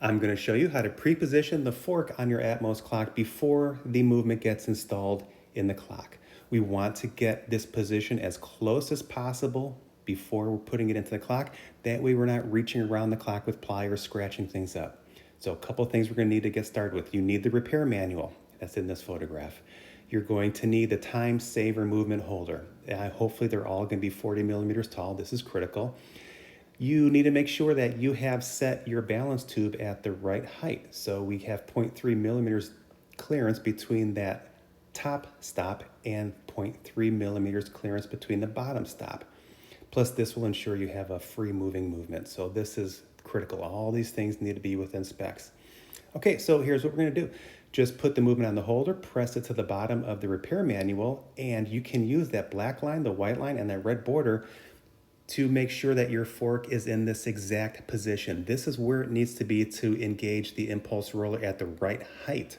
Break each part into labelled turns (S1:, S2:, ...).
S1: I'm going to show you how to pre-position the fork on your Atmos clock before the movement gets installed in the clock. We want to get this position as close as possible before we're putting it into the clock. That way we're not reaching around the clock with pliers, scratching things up. So a couple of things we're going to need to get started with. You need the repair manual that's in this photograph. You're going to need the time saver movement holder. Hopefully they're all going to be 40 millimeters tall. This is critical. You need to make sure that you have set your balance tube at the right height. So we have 0.3 millimeters clearance between that top stop and 0.3 millimeters clearance between the bottom stop. Plus this will ensure you have a free moving movement. So this is critical. All these things need to be within specs. Okay, so here's what we're gonna do. Just put the movement on the holder, press it to the bottom of the repair manual, and you can use that black line, the white line, and that red border to make sure that your fork is in this exact position. This is where it needs to be to engage the impulse roller at the right height.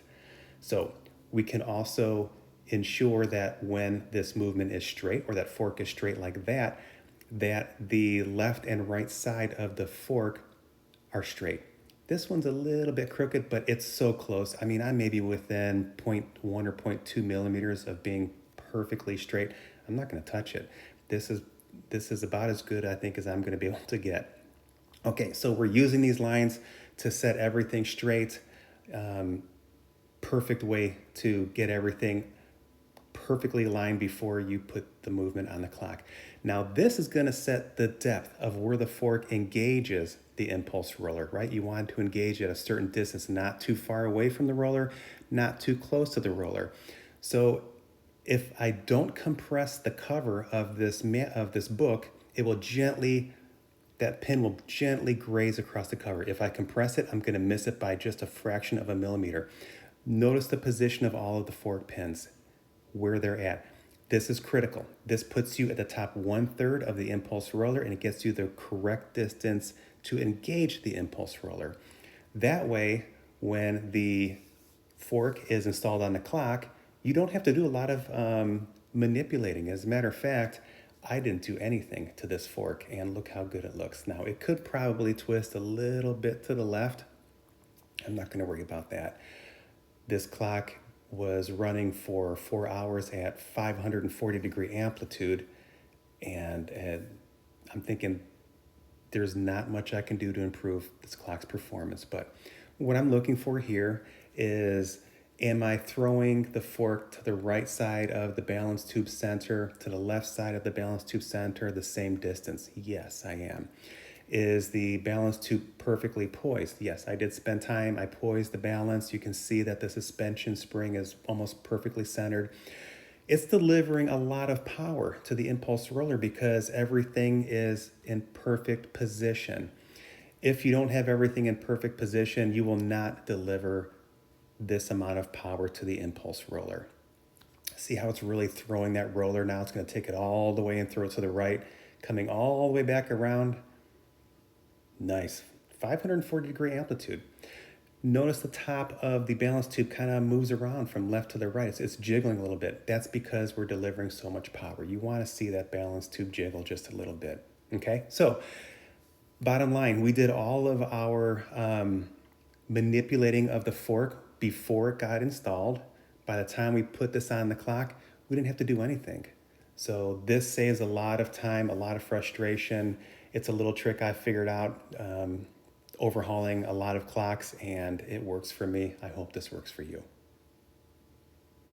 S1: So we can also ensure that when this movement is straight, or that fork is straight like that, that the left and right side of the fork are straight. This one's a little bit crooked, but it's so close. I mean, I may be within 0.1 or 0.2 millimeters of being perfectly straight. I'm not gonna touch it. This is about as good, I think, as I'm gonna be able to get. Okay, so we're using these lines to set everything straight. Perfect way to get everything perfectly aligned before you put the movement on the clock. Now this is going to set the depth of where the fork engages the impulse roller, right? You want to engage at a certain distance, not too far away from the roller, not too close to the roller. So if I don't compress the cover of this book, that pin will gently graze across the cover. If I compress it, I'm going to miss it by just a fraction of a millimeter. Notice the position of all of the fork pins, where they're at. This is critical. This puts you at the top 1/3 of the impulse roller, and it gets you the correct distance to engage the impulse roller. That way, when the fork is installed on the clock, you don't have to do a lot of manipulating. As a matter of fact, I didn't do anything to this fork, and look how good it looks. Now, it could probably twist a little bit to the left. I'm not gonna worry about that. This clock was running for 4 hours at 540-degree amplitude, and I'm thinking there's not much I can do to improve this clock's performance. But what I'm looking for here is, am I throwing the fork to the right side of the balance tube center, to the left side of the balance tube center, the same distance? Yes, I am. Is the balance tube perfectly poised? Yes, I did spend time. I poised the balance. You can see that the suspension spring is almost perfectly centered. It's delivering a lot of power to the impulse roller because everything is in perfect position. If you don't have everything in perfect position, you will not deliver this amount of power to the impulse roller. See how it's really throwing that roller now? It's going to take it all the way and throw it to the right, coming all the way back around. Nice. 540-degree amplitude. Notice the top of the balance tube kind of moves around from left to the right. It's jiggling a little bit. That's because we're delivering so much power. You want to see that balance tube jiggle just a little bit. Okay, so bottom line, we did all of our manipulating of the fork before it got installed. By the time we put this on the clock, we didn't have to do anything. So this saves a lot of time, a lot of frustration. It's a little trick I figured out overhauling a lot of clocks, and it works for me. I hope this works for you.